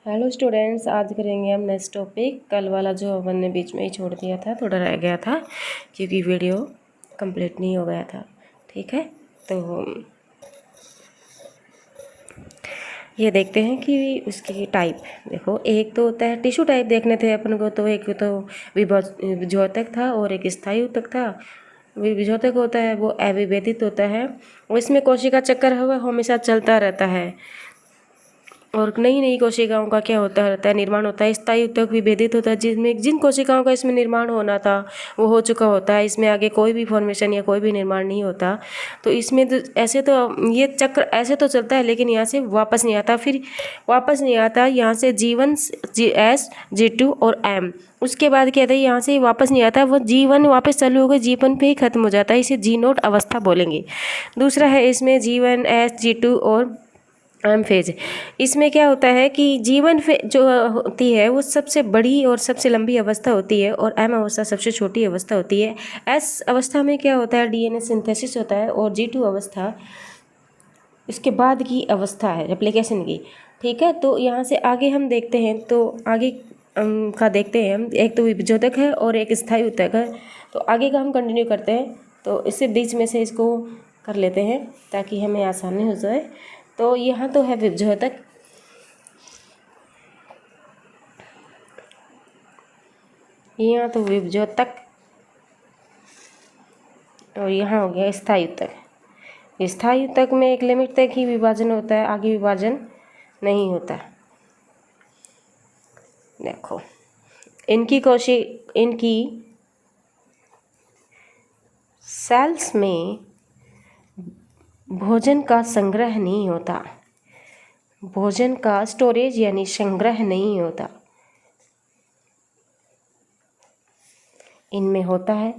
Hello students, आज करेंगे हम नेक्स्ट टॉपिक। कल वाला जो अपन ने बीच में ही छोड़ दिया था, थोड़ा रह गया था क्योंकि वीडियो कंप्लीट नहीं हो गया था। ठीक है, तो ये देखते हैं कि उसकी टाइप। देखो, एक तो होता है टिश्यू टाइप देखने थे अपन को, तो एक तो विभोजक था और एक स्थायी ऊतक था। विभोजक होता है वो अविभेदित होता है और इसमें कोशिका चक्कर हमेशा चलता रहता है और नई नई कोशिकाओं का क्या होता रहता है, निर्माण होता है। स्थायी ऊतक विभेदित होता है, जिसमें जिन कोशिकाओं का इसमें निर्माण होना था वो हो चुका होता है। इसमें आगे कोई भी फॉर्मेशन या कोई भी निर्माण नहीं होता। तो इसमें तो ऐसे तो ये चक्र ऐसे तो चलता है, लेकिन यहाँ से वापस नहीं आता। फिर वापस नहीं आता यहाँ से G1 G G2 और M। उसके बाद क्या था, यहाँ से वापस नहीं आता, वो G1 वापस चालू होकर G1 पे ही खत्म हो जाता है। इसे G0 अवस्था बोलेंगे। दूसरा है इसमें G1 S G2 और एम फेज। इसमें क्या होता है कि जीवन फेज जो होती है वो सबसे बड़ी और सबसे लंबी अवस्था होती है और एम अवस्था सबसे छोटी अवस्था होती है। एस अवस्था में क्या होता है, डीएनए सिंथेसिस होता है और G2 अवस्था इसके बाद की अवस्था है रेप्लिकेशन की। ठीक है, तो यहाँ से आगे हम देखते हैं, तो आगे का देखते हैं हम। एक तो विभेदक है और एक स्थायी ऊतक है। तो आगे का हम कंटिन्यू करते हैं, तो इससे बीच में से इसको कर लेते हैं ताकि हमें आसानी हो जाए। तो यहाँ तो है विभेदक, यहाँ तो विभेदक और यहाँ हो गया स्थायी ऊतक। स्थायी ऊतक में एक लिमिट तक ही विभाजन होता है, आगे विभाजन नहीं होता। देखो, इनकी सेल्स में भोजन का संग्रह नहीं होता, भोजन का स्टोरेज यानी संग्रह नहीं होता। इनमें होता है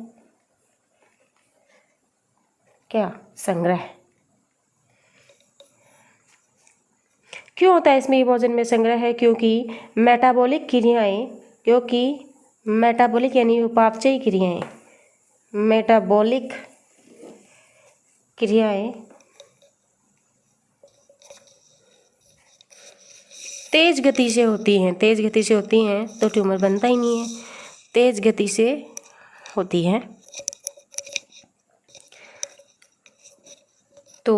क्या, संग्रह। क्यों होता है इसमें भोजन में संग्रह है, क्योंकि मेटाबॉलिक यानी उपापचयी क्रियाएं, मेटाबॉलिक क्रियाएं तेज गति से होती हैं, तो ट्यूमर बनता ही नहीं है। तेज गति से होती है तो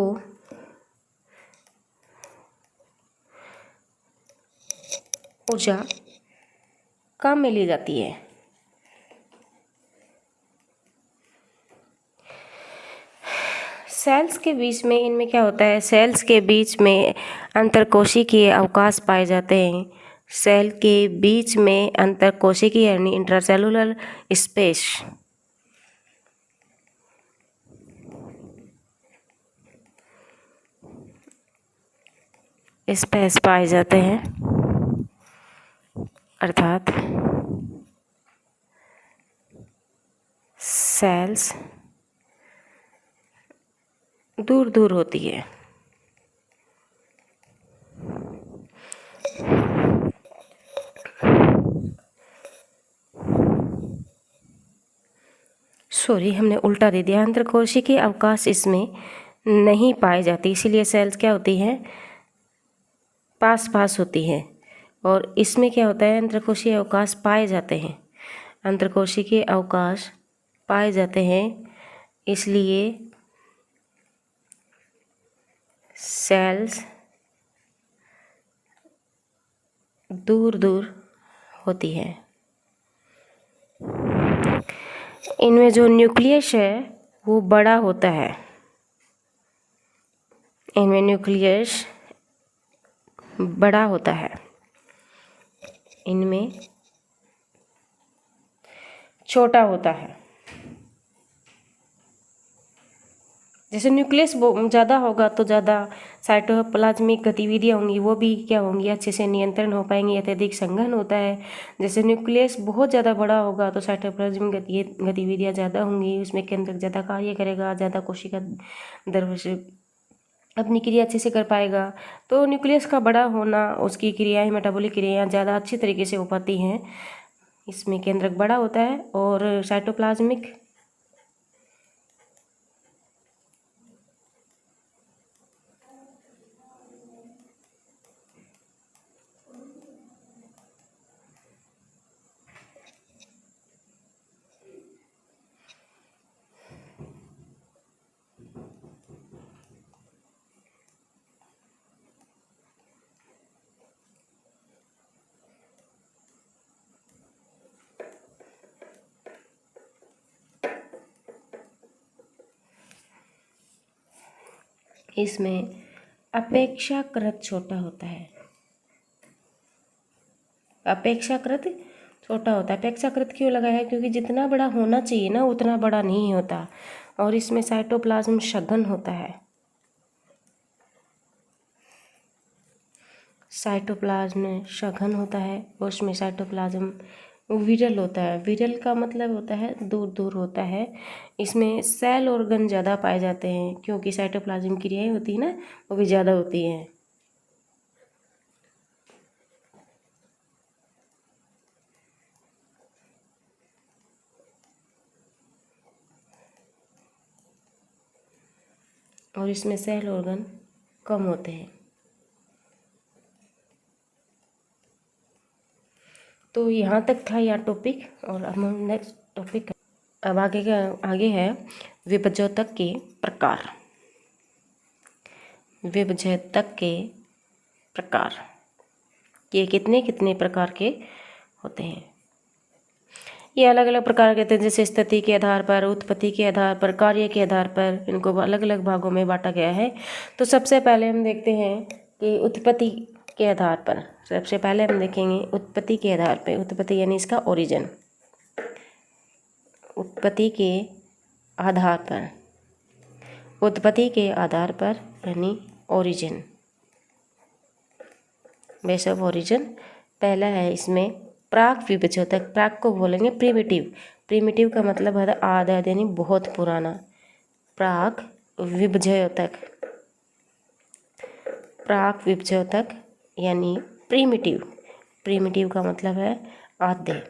ऊर्जा काम में ली जाती है। सेल्स के बीच में इनमें क्या होता है, सेल्स के बीच में अंतरकोशिकीय अवकाश पाए जाते हैं। सेल के बीच में अंतरकोशिकीय यानी इंट्रासेलुलर स्पेस पाए जाते हैं, अर्थात सेल्स दूर दूर होती है। सॉरी, हमने उल्टा दे दिया। अंतरकोशिकीय अवकाश इसमें नहीं पाई जाती, इसीलिए सेल्स क्या होती हैं, पास होती है। और इसमें क्या होता है, अंतरकोशिकीय अवकाश पाए जाते हैं, अंतरकोशिकीय अवकाश पाए जाते हैं, इसलिए सेल्स दूर दूर होती है। इनमें जो न्यूक्लियस है वो बड़ा होता है, इनमें न्यूक्लियस बड़ा होता है, इनमें छोटा होता है। जैसे न्यूक्लियस ज़्यादा होगा तो ज़्यादा साइटोप्लाज्मिक गतिविधियाँ होंगी, वो भी क्या होंगी, अच्छे से नियंत्रण हो पाएंगी, अत्यधिक संघन होता है। जैसे न्यूक्लियस बहुत ज़्यादा बड़ा होगा तो साइटोप्लाज्मिक गतिविधियाँ ज़्यादा होंगी, उसमें केंद्रक ज़्यादा कार्य करेगा, ज़्यादा कोशिका दर से अपनी क्रिया अच्छे से कर पाएगा। तो न्यूक्लियस का बड़ा होना, उसकी क्रियाएँ, मेटाबॉलिक क्रियाएँ ज़्यादा अच्छी तरीके से हो पाती हैं, इसमें केंद्रक बड़ा होता है। और साइटोप्लाज्मिक इसमें अपेक्षाकृत छोटा होता है। अपेक्षाकृत छोटा होता है। अपेक्षाकृत क्यों लगा है? क्योंकि जितना बड़ा होना चाहिए ना उतना बड़ा नहीं होता। और इसमें साइटोप्लाज्म सघन होता है। साइटोप्लाज्म सघन होता है और उसमें साइटोप्लाज्म विरल होता है। विरल का मतलब होता है दूर दूर होता है। इसमें सेल ऑर्गन ज़्यादा पाए जाते हैं क्योंकि साइटोप्लाज्म क्रियाएं होती है ना वो भी ज़्यादा होती हैं। और इसमें सेल ऑर्गन कम होते हैं। तो यहाँ तक था यह टॉपिक और अब हम नेक्स्ट टॉपिक अब आगे है विभजोतक के प्रकार। विभजोतक के प्रकार ये कितने कितने प्रकार के होते हैं। ये अलग अलग प्रकार के थे, जैसे स्थिति के आधार पर, उत्पत्ति के आधार पर, कार्य के आधार पर इनको अलग अलग भागों में बांटा गया है। तो सबसे पहले हम देखते हैं कि उत्पत्ति के आधार पर। सबसे पहले हम देखेंगे उत्पत्ति के आधार पर। उत्पत्ति यानी इसका ओरिजिन। उत्पत्ति के आधार पर, उत्पत्ति के आधार पर यानी ओरिजिन, बेस ऑफ ओरिजिन। पहला है इसमें प्राक विभजोतक। प्राक को बोलेंगे प्रिमिटिव। प्रिमिटिव का मतलब है आदि यानी बहुत पुराना। प्राक विभजोतक, प्राक विभजोतक यानी प्रिमिटिव। प्रिमिटिव का मतलब है आद्य।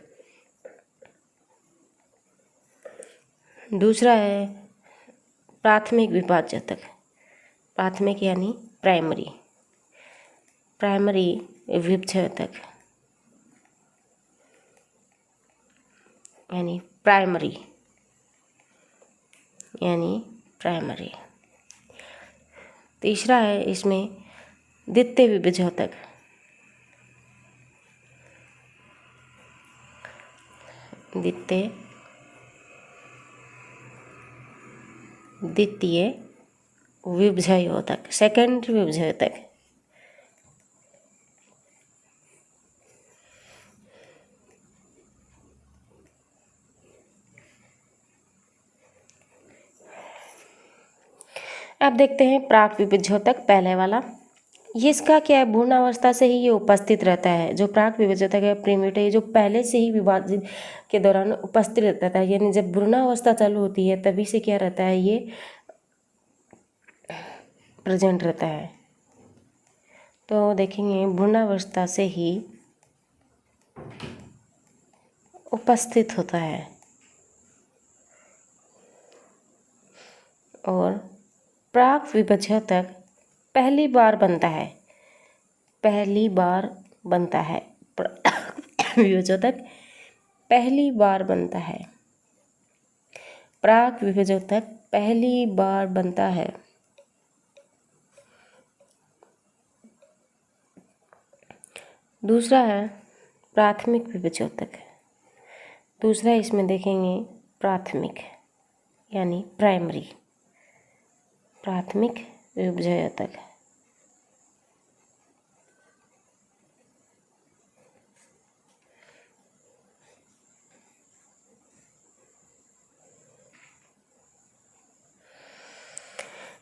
दूसरा है प्राथमिक विभाजोतक। प्राथमिक यानी प्राइमरी। प्राइमरी विभजोतक यानी प्राइमरी प्राइमरी। तीसरा है इसमें द्वितीय विभजोतक। द्वितीय विभजोतक, सेकेंड विभजोतक। अब देखते हैं प्राक विभजोतक पहले वाला। ये इसका क्या है, भ्रूणावस्था से ही ये उपस्थित रहता है। जो प्राक विभजोतक है प्रीमिटिव, जो पहले से ही विभाजन के दौरान उपस्थित रहता है, यानी जब भ्रूणावस्था चालू होती है तभी से क्या रहता है, ये प्रेजेंट रहता है। तो देखेंगे भ्रूणावस्था से ही उपस्थित होता है और प्राक विभजोतक पहली बार बनता है। पहली बार बनता है विभजोतक पहली बार बनता है। प्राक विभजोतक पहली बार बनता है। दूसरा है प्राथमिक विभजोतक। दूसरा इसमें देखेंगे प्राथमिक यानी प्राइमरी, प्राथमिक विभजोतक।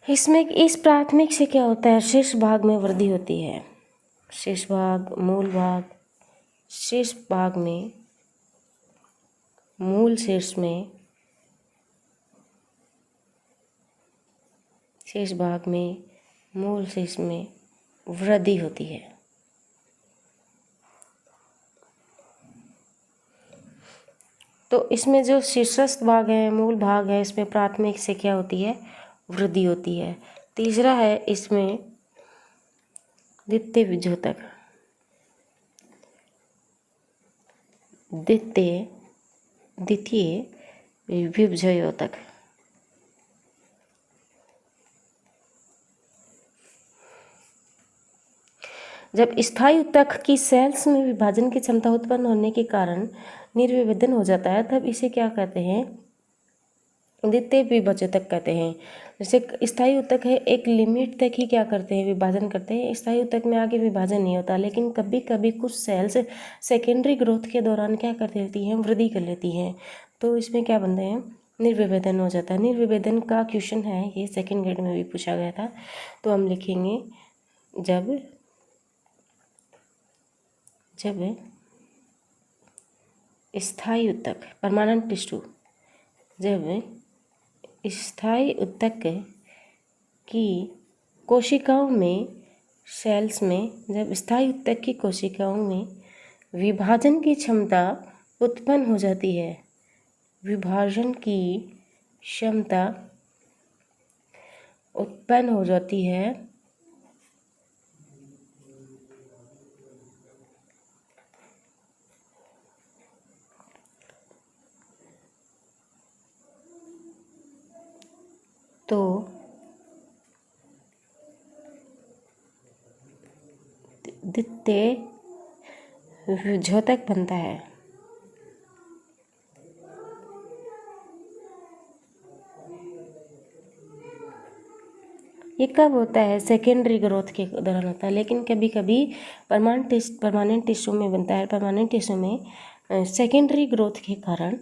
इसमें इस प्राथमिक से क्या होता है, शीर्ष भाग में वृद्धि होती है। शीर्ष भाग, मूल भाग, शीर्ष भाग में, मूल शीर्ष में, शीर्ष भाग में, मूल शीर्ष में वृद्धि होती है। तो इसमें जो शीर्षस्थ भाग है, मूल भाग है, इसमें प्राथमिक से क्या होती है, वृद्धि होती है। तीसरा है इसमें द्वितीय विभजोतक। द्वितीय विभजोतक। जब स्थायी ऊतक की सेल्स में विभाजन की क्षमता उत्पन्न होने के कारण निर्विभेदन हो जाता है, तब इसे क्या कहते हैं, द्वितीय विभाजक कहते हैं। जैसे स्थायी ऊतक है, एक लिमिट तक ही क्या करते हैं, विभाजन करते हैं। स्थायी ऊतक में आगे विभाजन नहीं होता, लेकिन कभी कभी कुछ सेल्स सेकेंडरी ग्रोथ के दौरान क्या कर लेती हैं, वृद्धि कर लेती हैं। तो इसमें क्या बनते हैं, निर्विभेदन हो जाता है। निर्विभेदन का क्वेश्चन है, ये सेकेंड ग्रेड में भी पूछा गया था। तो हम लिखेंगे जब स्थायी ऊतक परमानेंट टिश्यू, जब स्थायी ऊतक की कोशिकाओं में, सेल्स में, जब स्थायी ऊतक की कोशिकाओं में विभाजन की क्षमता उत्पन्न हो जाती है, विभाजन की क्षमता उत्पन्न हो जाती है, तो द्वितीय विभोजक बनता है। ये कब होता है, सेकेंडरी ग्रोथ के दौरान होता है, लेकिन कभी कभी परमानेंट टिश्यू में बनता है। परमानेंट टिश्यू में सेकेंडरी ग्रोथ के कारण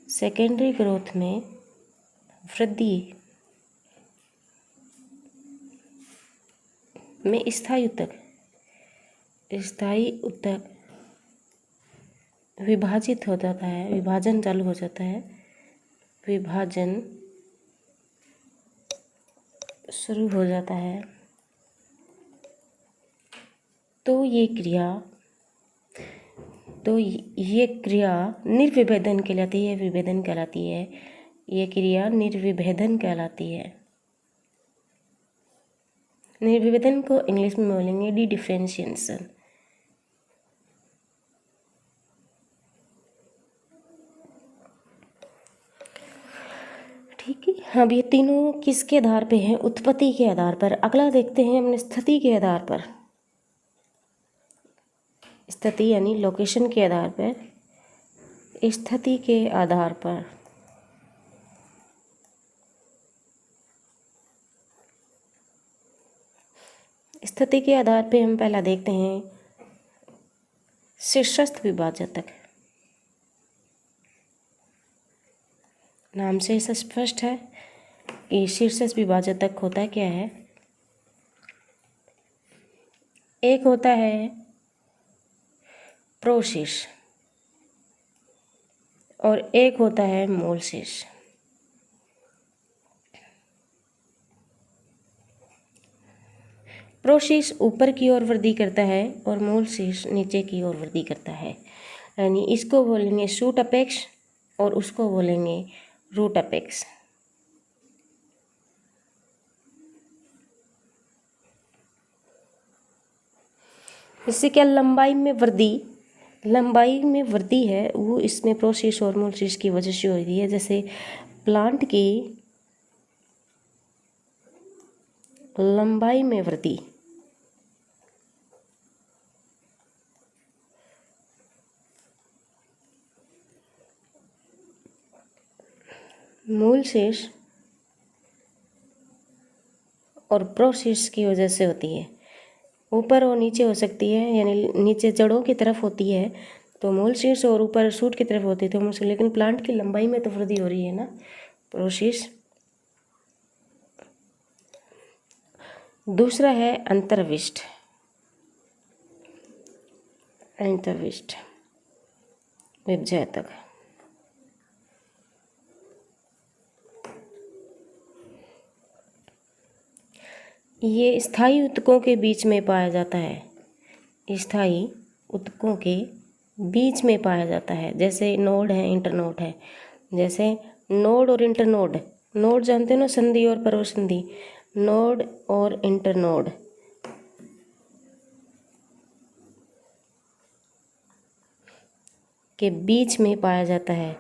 सेकेंडरी ग्रोथ में वृद्धि में स्थायी ऊतक विभाजित हो जाता है, विभाजन चालू हो जाता है, विभाजन शुरू हो जाता है। तो ये क्रिया निर्विभेदन कहलाती है, विभेदन कहलाती है। ये क्रिया निर्विभेदन कहलाती है। निर्विभेदन को इंग्लिश में बोलेंगे डी डिफरेंशिएशन। ठीक है, हाँ, ये तीनों किसके आधार पे हैं, उत्पत्ति के आधार पर। अगला देखते हैं हमने स्थिति के आधार पर, स्थिति यानी लोकेशन के आधार पर, स्थिति के आधार पर। स्थिति के आधार पे हम पहला देखते हैं शीर्षस्थ विभाजक। नाम से स्पष्ट है कि शीर्षस्थ विभाजक होता क्या है। एक होता है प्रोशीर्ष और एक होता है मूल शीर्ष। प्रोशीर्ष ऊपर की ओर वृद्धि करता है और मूल शीर्ष नीचे की ओर वृद्धि करता है। यानी इसको बोलेंगे शूट अपेक्स और उसको बोलेंगे रूट अपेक्स। इससे क्या लंबाई में वृद्धि है वो इसमें प्रोशीर्ष और मूल शीर्ष की वजह से हो रही है। जैसे प्लांट की लंबाई में वृद्धि मूल शीर्ष और प्रोशीर्ष की वजह से होती है। ऊपर और नीचे हो सकती है, यानी नीचे जड़ों की तरफ होती है तो मूल शीर्ष और ऊपर शूट की तरफ होती है तो मूल शीर्ष। लेकिन प्लांट की लंबाई में तो वृद्धि हो रही है ना, प्रोशीर्ष। दूसरा है अंतर्विष्ट विभजक। ये स्थायी ऊतकों के बीच में पाया जाता है, स्थायी ऊतकों के बीच में पाया जाता है। जैसे नोड है, इंटरनोड है। जैसे नोड और इंटरनोड, नोड जानते हो ना, संधि और परवसंधि। नोड और इंटरनोड के बीच में पाया जाता है।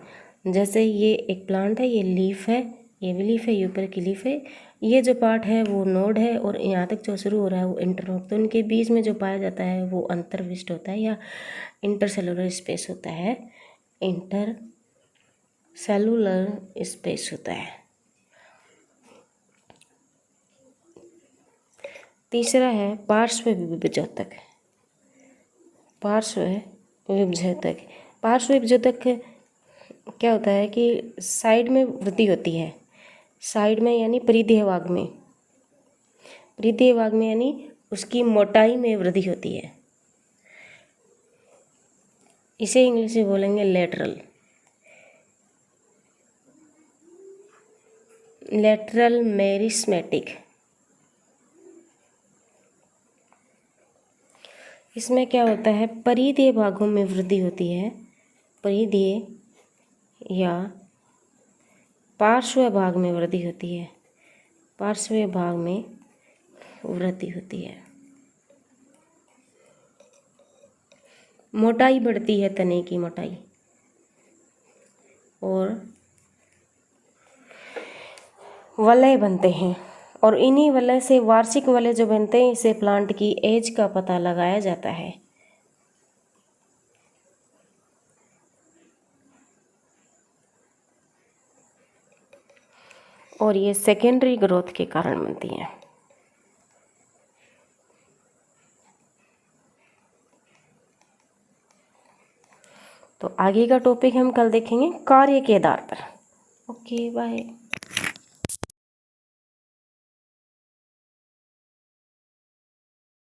जैसे ये एक प्लांट है, ये लीफ है ये भी लीफ है, ये ऊपर की लीफ है। ये जो पार्ट है वो नोड है और यहाँ तक जो शुरू हो रहा है वो इंटरनोड। तो इनके बीच में जो पाया जाता है वो अंतर्विष्ट होता है या इंटरसेलुलर स्पेस होता है। इंटर सेलुलर स्पेस होता है। तीसरा है पार्श्व विभजोतक। पार्श्व विभजोतक, पार्श्व विभजोतक क्या होता है कि साइड में वृद्धि होती है, साइड में यानी परिधीय भाग में, परिधीय भाग में यानी उसकी मोटाई में वृद्धि होती है। इसे इंग्लिश में बोलेंगे लेटरल, लेटरल मेरिस्मेटिक। इसमें क्या होता है, परिधीय भागों में वृद्धि होती है, परिधीय या पार्श्व भाग में वृद्धि होती है, पार्श्व भाग में वृद्धि होती है। मोटाई बढ़ती है, तने की मोटाई, और वलय बनते हैं, और इन्हीं वलय से वार्षिक वलय जो बनते हैं इसे प्लांट की एज का पता लगाया जाता है। और ये सेकेंडरी ग्रोथ के कारण बनती हैं। तो आगे का टॉपिक हम कल देखेंगे कार्य के आधार पर। Okay bye.